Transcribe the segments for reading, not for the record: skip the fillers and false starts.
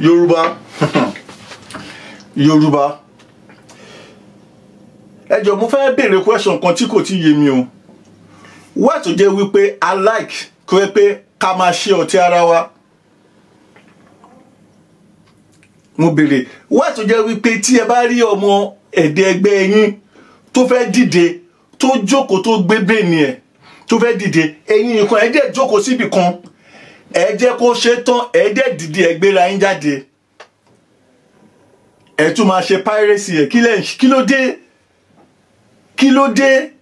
Yorùbá Yorùbá ẹ jọ̀ọ́ mo fẹ́ béèrè question kan tí kò tí yé mi o. Wá tó jẹ́ wípé I like kó yẹ pé ká máa ṣe ọtí ara wa. Mo béèrè wá tó jẹ́ wípé tí ẹ bá rí ọmọ ẹ̀dẹ̀ ẹgbẹ́ yín tó fẹ́ dìde tó jókòó tó gbé brain ẹ̀ tó fẹ́ dìde ẹ̀yin nìkan ẹ dẹ̀ jókòó síbì kan ẹ jẹ́ kó ṣe tán ẹ dẹ̀ dìde ẹ gbéra yín jáde ẹ tún máa ṣe piracy ẹ kí ló dé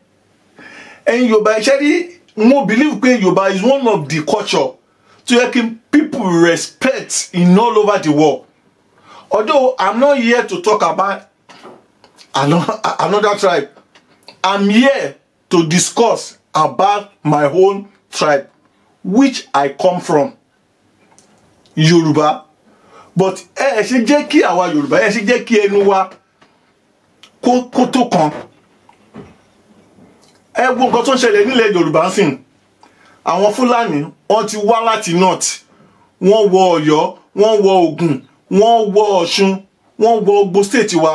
ẹ̀yin Yorùbá ṣe rí mo believe pé Yorùbá is one of the culture to yẹ kí people respect in all over the world. Although I'm not here to talk about another tribe, I'm here to discuss about my own tribe, which I come from, Yorùbá. But ẹ ṣe jẹ́ kí àwa Yorùbá ẹ ṣe jẹ́ kí ẹnu wa kó tó kan. Ẹ wo nǹkan tó ń ṣẹlẹ̀ nílẹ̀ Yorùbá ń sìn. Àwọn Fúlàní wọ́n ti wá láti north, wọ́n wọ Ọ̀yọ́, wọ́n wọ Ògùn, wọ́n wọ Ọ̀ṣun, wọ́n wọ gbogbo state wa.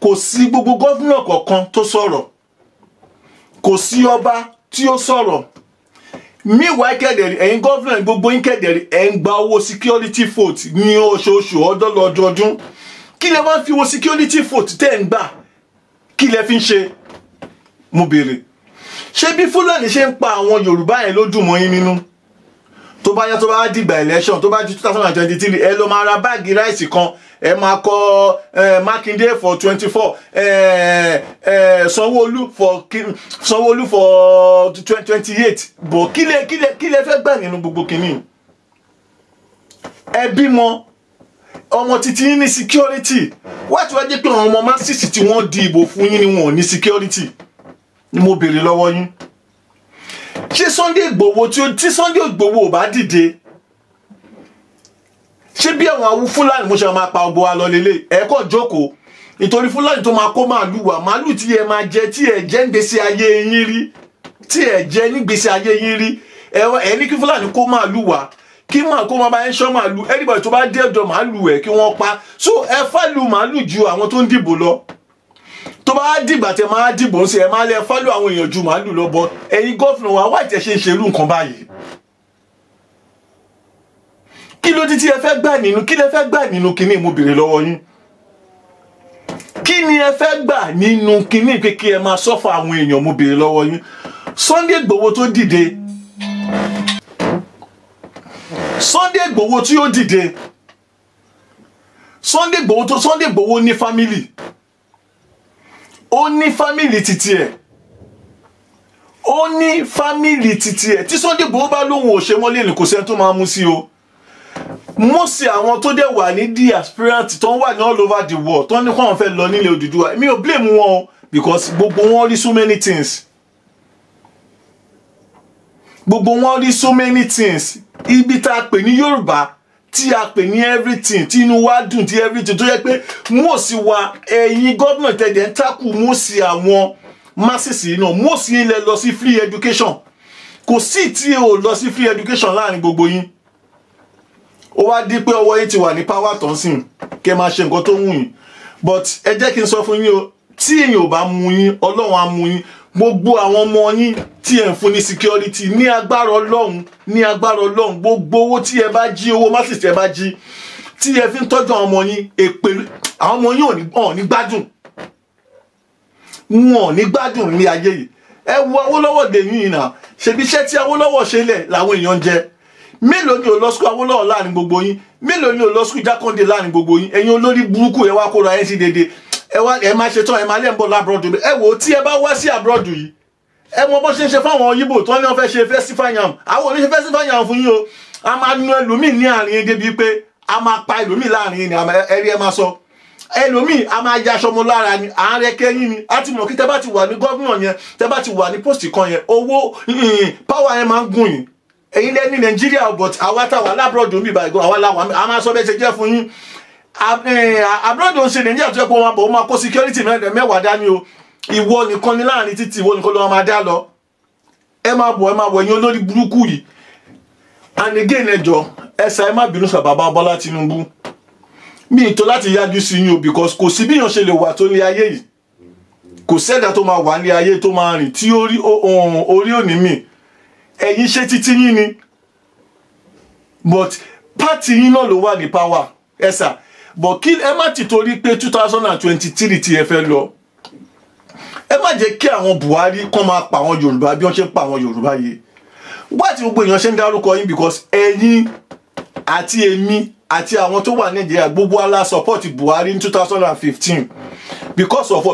Kò sí gbogbo gómìnà kọ̀ọ̀kan tó sọ̀rọ̀, kò sí ọba tí ó sọ̀rọ̀. Meanwhile kẹ́dẹ̀rí ẹ̀yin gómìnà gbogbo yín kẹ́dẹ̀rí ẹ̀ ń gba owó security vote ní oṣooṣù ọdọọdún. Kí lẹ máa ń fi owó security vote tẹ́ ń gbà kí lẹ fi ń ṣe? Mo béèrè ṣé bí Fúlàní ṣe ń pa àwọn Yorùbá yẹn ló dùn mọ́ yín nínú? Tó bá yá tó bá dìgbà election tó bá di 2023 ẹ lọ máa ra báàgì ráìsì kan ẹ máa kọ Mákindé for 24 Sanwó-Olú for 28 bọ̀ kí lẹ fẹ́ gbà nínú gbogbo kìíní? Ẹ bímọ ọmọ títí yín ní security wá tí wá jẹ́ pé àwọn ọmọ masisi tí wọ́n di ìbò fún yín ni wọn ò ní security ni mo béèrè lọ́wọ́ yín. Ṣé Sunday Igboho tí Sunday Igboho ò bá dìde ṣé bí àwọn Fúlàní mo ṣe máa pa ọgbọ wa lọ lélẹ̀ ẹ kọ́ jókòó nítorí Fúlàní tó máa kó màálù wá màálù tí ẹ máa jẹ tí ẹ jẹ nígbèsè ayé yín rí tí ẹ jẹ nígbèsè ayé yín rí ẹ ní kí Fúlàní kó màálù wá kí kó máa bá yín ṣọ́ màálù anybody tó bá dé ọ̀dọ̀ màálù ẹ̀ kí wọ́n pa so ẹ fàlù màálù ju àwọn tó ń dìbò lọ. Tó bá dìgbà tẹ máa dìbò ń ṣe ẹ máa lẹ fálù àwọn èèyàn ju màálù lọ bọ ẹ̀yin gómìnà wa wá ìtẹ̀ṣe ń ṣerú nǹkan báyìí. Kí ló dé tí ẹ fẹ́ gbà nínú kí lẹ fẹ́ gbà nínú kinní mo béèrè lọ́wọ́ yín? Kí ni ẹ fẹ́ gbà nínú kinní pé kí ẹ máa sọ́fà àwọn èèyàn mo béèrè lọ́wọ́ yín? Sunday Igboho tó dìde Sunday Igboho tí ó dìde Sunday Igboho ní family ó ní family títí ẹ̀ ó ní family títí ẹ̀ tí Sunday Igboho bá lóhun ò ṣe wọ́n lè ní kò sẹ́ni tó máa mú sí o. Mo sì àwọn tó dẹ̀ wà ní diaspora tó ń wà ní all over the world tó ní kó àwọn fẹ́ lọ nílẹ̀ Odùduwà mi ò blame wọn o because gbogbo wọn rí so many things ibi tá a pè ní Yorùbá tí a pè ní everything tí inú wa dùn tí everything tó yẹ pé mo sì wà ẹ̀yin gómìnà tẹ̀dẹ̀ ń takù mo sì àwọn masses náà mo sì ilẹ̀ lọ sí free education kò sí tí o lọ sí free education láàrin gbogbo yín ó wá di pé ọwọ́ yín ti wà ní power tonsìn kẹ́ máa ṣe nǹkan tó wù yín but ẹ jẹ́ kí n sọ fún yín o tí èèyàn ò bá mú yín Ọlọ́run á mú yín gbogbo àwọn ọmọ yín tí ẹ ń fún ní security ní agbára Ọlọ́run gbogbo owó tí ẹ bá jí owó masses tí ẹ bá jí tí ẹ fi ń tọ́jú àwọn ọmọ yín èpè àwọn ọmọ yín ò ní gbádùn wọn ò ní gbádùn ní ayé yìí ẹ wo Awólọ́wọ̀ dè yín náà ṣebí iṣẹ́ tí Awólọ́wọ̀ ṣe lẹ̀ làwọn èèyàn ń jẹ mélòó ni ò lọ school Awólọ́wọ̀ láàrin gbogbo yín mélòó ni ò lọ school Jákàndé láàrin gbogbo yín ẹ̀yin olórí burúkú ẹ wá kóra ẹ sí dédé ẹ máa ṣe tán ẹ máa lẹ́ ń bọ̀ lábúrọ̀dù ẹ wò tí ẹ bá wá sí àbúrọ̀dù yìí ẹ mọ bó ṣe ń ṣe fáwọn Yíbò tó ní wọ́n fẹ́ ṣe festival yam àwọn oníṣẹ́ festival yam fún yín o a máa nu ẹlòmíì ní àárín yín débi pé a máa pa ẹlòmíì láàrin yín ni ẹrí ẹ máa sọ ẹlòmíì a máa ya aṣọ ọmọ lára ni àárẹ̀ kẹ́yìn ni a ti mọ̀ kí tẹ́ bá ti wà ní gómìnà yẹn tẹ́ bá ti wà ní post kan yẹn owó power yẹn máa ń gùn yín ẹ̀yin lẹ́ ní Nàìjíríà but àwa táwa lábúrọ̀dù mi báyìí àwa làwọn a máa sọ bẹ́ẹ̀ ṣe jẹ́ fún yín àbúrọ̀dù ń ṣe Nàìjíríà tó yẹ kó wọn máa kó security mẹ́wàá dání o ìwọ nìkan ní láàrin títí ìwọ nìkan ló máa dá lọ ẹ máa bọ̀ ẹ̀yin olórí burúkú yìí and again ẹjọ́ ẹ má bínú sọ bàbá Bọ́lá Tinubu mi tó láti yájú sí yín o because kò sí bí yàn ṣe lè wà tó ní ayé yìí kò sẹ́dá tó máa wà ní ayé tó máa rìn tí orí òní mi ẹ̀yin ṣe títí yín ni but party yín náà ló wà ní power ẹ sà but kí ẹ má ti torí pé 2023 tí ẹ fẹ́ lọ ẹ má jẹ́ kí àwọn Buhari kàn máa pa àwọn Yorùbá bí wọ́n ṣe ń pa àwọn Yorùbá yìí wá tí gbogbo èèyàn ṣe ń dárúkọ yín because ẹ̀yin àti èmi àti àwọn tó wà ní Nàìjíríà gbogbo ala support Buhari ní 2015 because of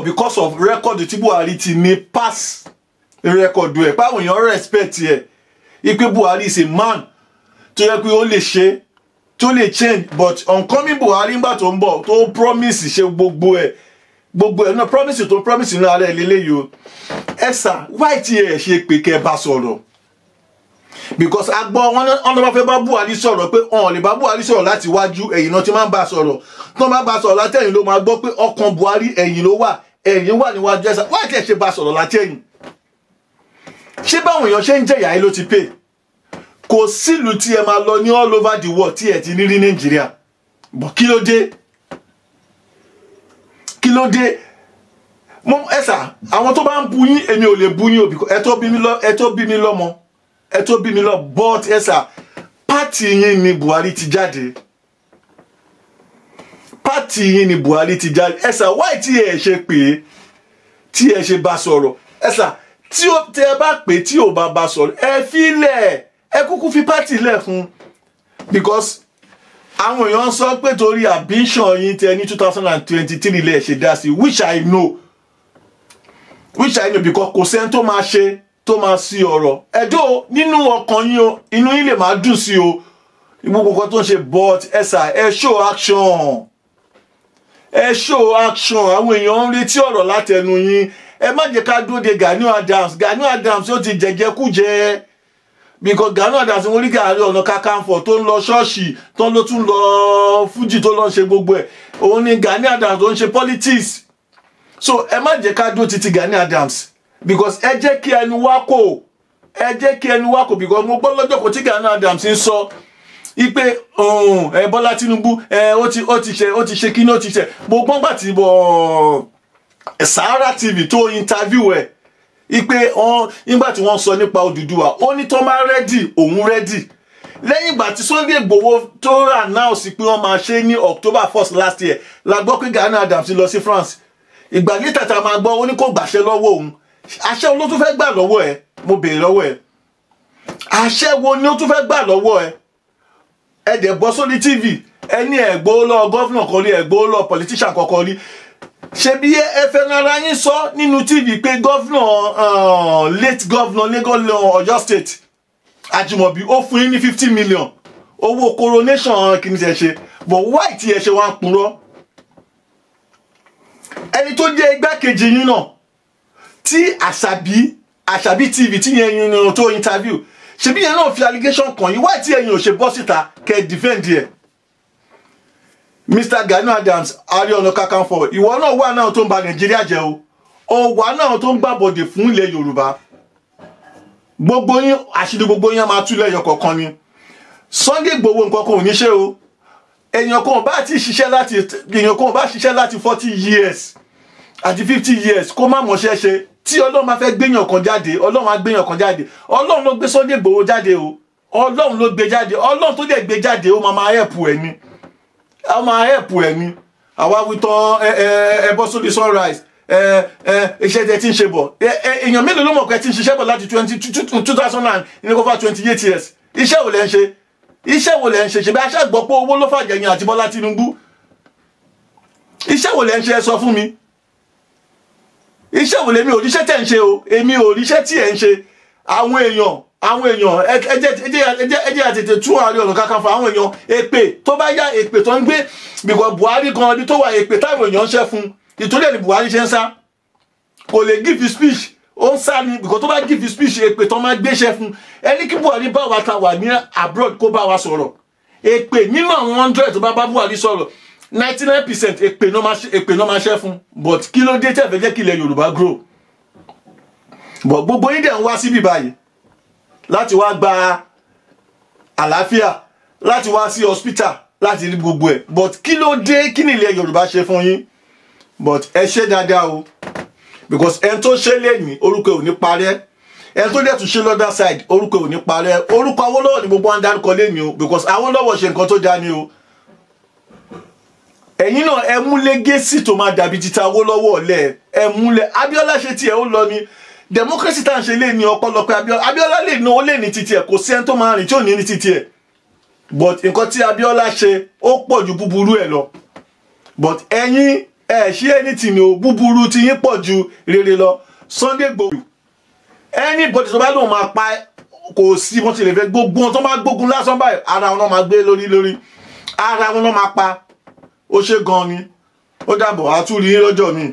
record tí Buhari ti ní pass record ẹ̀ páwọn èèyàn respect ẹ̀ ipe Buhari is a man tó yẹ pé ó lè ṣe tó lè change but oncoming Buhari ńgbà tó ń bọ̀ tó promise ṣe gbogbo ẹ̀ náà promise tó promise náà ara ẹ̀ lélẹ́yìí o ẹ sà why tí ẹ ṣe pé kẹ́ bá sọ̀rọ̀ because agbọ́ wọn lọ́wọ́ fẹ́ bá Buhari sọ̀rọ̀ pé ọ̀n lè bá Buhari sọ̀rọ̀ láti wájú ẹ̀yìn náà tí máa ń bá sọ̀rọ̀ tó máa bá sọ̀rọ̀ látẹ̀yìn ló máa gbọ́ pé ọkàn Buhari ẹ̀yìn ló wà ẹ̀yìn wà níwájú ẹ̀sà why tí ẹ ṣe bá sọ̀rọ̀ látẹ̀yìn ṣé báwọn èèyàn ṣe ń jẹ̀yà yín ló ti pè kò sílùú tí ẹ máa lọ ní all over the world tí ẹ ti ní rí Nàìjíríà bọ̀ kí ló dé mo ẹ̀sà àwọn tó bá ń bu yín èmi ò lè bu yín o ẹ tó bí mi lọ́mọ ẹ tó bí mi lọ but ẹ̀sà pátì yín ni Buhari ti jáde ẹ̀sà why tí ẹ ṣe pé tí ẹ ṣe bá sọ̀rọ̀ ẹ̀sà tí ẹ bá pè tí ò bá sọ̀rọ̀ ẹ fi lẹ̀ ẹ kúkú fi pátì lẹ̀ fún because àwọn èèyàn sọ pé torí ambition yín tẹ ní 2023 lẹ̀ ṣe dá sí which I know because kò sẹ́ni tó máa ṣe tó máa sí ọ̀rọ̀ ẹ̀dọ́ nínú ọkàn yín o inú yín lè máa dùn sí o gbogbo nǹkan tó ń ṣe but ẹ̀sà ẹ show action àwọn èèyàn ń retí ọ̀rọ̀ látẹnu yín ẹ má jẹ́ ká dúró de Gani Adams ó ti jẹjẹkújẹ because Gani Adams wọ́n rí Ààrẹ Ọ̀nà Kakanfò tó ń lọ ṣọ́ọ̀ṣì tó ló tún lọ fújì tó lọ ṣe gbogbo ẹ̀ òun ni Gani Adams tó ń ṣe politics so ẹ má jẹ́ ká dúró títí Gani Adams because ẹ jẹ́ kí ẹnu wá kò because mo gbọ́ lọ́jọ́ kan tí Gani Adams ń sọ ipe Bọ́lá Tinubu ó ti ṣe kí ní ó ti ṣe mo gbọ́n gbà tí Sahara TV tó interview ẹ̀ ipe nígbà tí wọ́n sọ nípa Odùduwà ó ní tó máa rẹ́dì òun rẹ́dì lẹ́yìn ìgbà tí Sunday Igboho tó announce pé wọ́n máa ṣe ní October 1st last year la gbọ́ pé Gani Adams lọ sí France ìgbà ní tàtà máa gbọ́ ó ní kó gbàṣẹ lọ́wọ́ òun àṣẹ wo ló tún fẹ́ gbà lọ́wọ́ ẹ mo béèrè lọ́wọ́ ẹ àṣẹ wo ni ó tún fẹ́ gbà lọ́wọ́ ẹ ẹ dẹ̀ bọ́ sórí TV ẹni ẹ̀gbọ́ lọ gọ́fìnà kan rí ẹ̀gbọ́ lọ politician kankan rí ṣebí ẹ fẹ́ rárá yín sọ nínú TV pé gọ́fìnà late gọ́fìnà Lagos Ọ̀yọ́ state Àjùmọ̀bí ó fún yín ní 50 million owó coronation kìíní ṣe ṣe but why tí ẹ ṣe wá ń purọ́ ẹni tó jẹ́ igbákejì yín náà tí Àṣàbí TV tí yẹn yín tó interview ṣebí yẹn náà fi allegation kàn yín why tí ẹ̀yin ò ṣe bọ́ síta kẹ́ defend ẹ̀ Mr. Gani Adams Ààrẹ Ọ̀nà Kakanfò ìwọ náà wà náà tó ń ba Nàìjíríà jẹ́ o wà náà tó ń gbàbọ̀dè fún ilẹ̀ Yorùbá gbogbo yín àṣírí gbogbo yín máa tú lẹ́yọ kọ̀ọ̀kan ni Sunday Igboho nǹkan kan ò ní ṣe o èèyàn kan bá ṣiṣẹ́ láti 40 years àti 50 years kó má mọ̀ṣẹ́ ṣe tí Ọlọ́run máa fẹ́ gbéyàn kan jáde Ọlọ́run á gbéyàn kan jáde Ọlọ́run ló gbé Sunday Igboho jáde o Ọlọ́run ló gbé jáde Ọlọ́run tó dẹ̀ gbé jáde ó máa help ẹ̀ ni a máa help ẹ̀ ni àwa wí tán ẹ bọ́ sórí Sunrise iṣẹ́ tẹ ti ń ṣe bọ̀ èèyàn mélòó ló mọ̀ pé ti ń ṣiṣẹ́ bọ̀ láti 2000 ní kó fà 28 years iṣẹ́ wo lẹ ń ṣe ṣe bí aṣá gbọ́ pé owó ló fàjẹ́ yín àti Bọ́lá Tinubu iṣẹ́ wo lẹ ń ṣe ẹ sọ fún mi iṣẹ́ wo lèmi ò ríṣẹ́ tẹ̀ ń ṣe o èmi ò ríṣẹ́ tí ẹ̀ ń ṣe àwọn èèyàn ẹjẹ́ àtètè tún Ààrẹ Ọ̀nà Kakanfò àwọn èèyàn èpè tó bá yá èpè tó ń gbé because Buhari gan ibi tó wà èpè táwọn èèyàn ń ṣẹ́ fún ìtòlẹ́ ni Buhari ṣe ń sá kò lè give speech ó ń sá ni because tó bá give speech èpè tó máa gbéṣẹ́ fún ẹni kí Buhari bá wa ta wà ní abroad kó bá wa sọ̀rọ̀ èpè nínú àwọn 100 tó bá Buhari sọ̀rọ̀ 99% èpè náà máa ṣẹ́ fún but kí ló dé tẹ̀fẹ́ jẹ́ kí ilẹ̀ Yorùbá grow but gbogbo yín dẹ̀ ń wá síbí báyìí láti wá gba àlàáfíà láti wá sí hospital láti rí gbogbo ẹ̀ but kí ló dé kí ni ilẹ̀ Yorùbá ṣe fún yín but ẹ ṣe dáadáa o because ẹni tó ṣe lè ní orúkọ ò ní parẹ́ ẹni tó dẹ̀ tún ṣe lọ́dà side orúkọ ò ní parẹ́ orúkọ Awólọ́wọ̀ ni gbogbo wa ń dárúkọ lé ní o because Awólọ́wọ̀ ṣe nǹkan tó dá ní o ẹ̀yin náà ẹ mú legacy tó máa dàbí títa Awólọ́wọ̀ lẹ̀ ẹ múlẹ̀ Abíọ́lá ṣe tiẹ̀ ó lọ ní democracy tá à ń ṣe lè ní ọ̀pọ̀lọpọ̀ Abíọ́lá lè ní ó lè ní titi ẹ̀ kò sí ẹni tó máa rìn tí ò ní ní titi ẹ̀ but nǹkan tí Abíọ́lá ṣe ó pọ̀ ju búburú ẹ̀ lọ but ẹ̀yin ẹ ṣe anything o búburú tí yín pọ̀ ju rere lọ Sunday Igboho anybody tó bá lóun máa pa kò sí wọn ti lè fẹ́ gbogbo wọn tó máa gbógun lásán báyìí ara wọn máa gbé lórí ara wọn máa pa ó ṣe gan ni ó dàbọ̀ àtúrí lọ́jọ́ mi.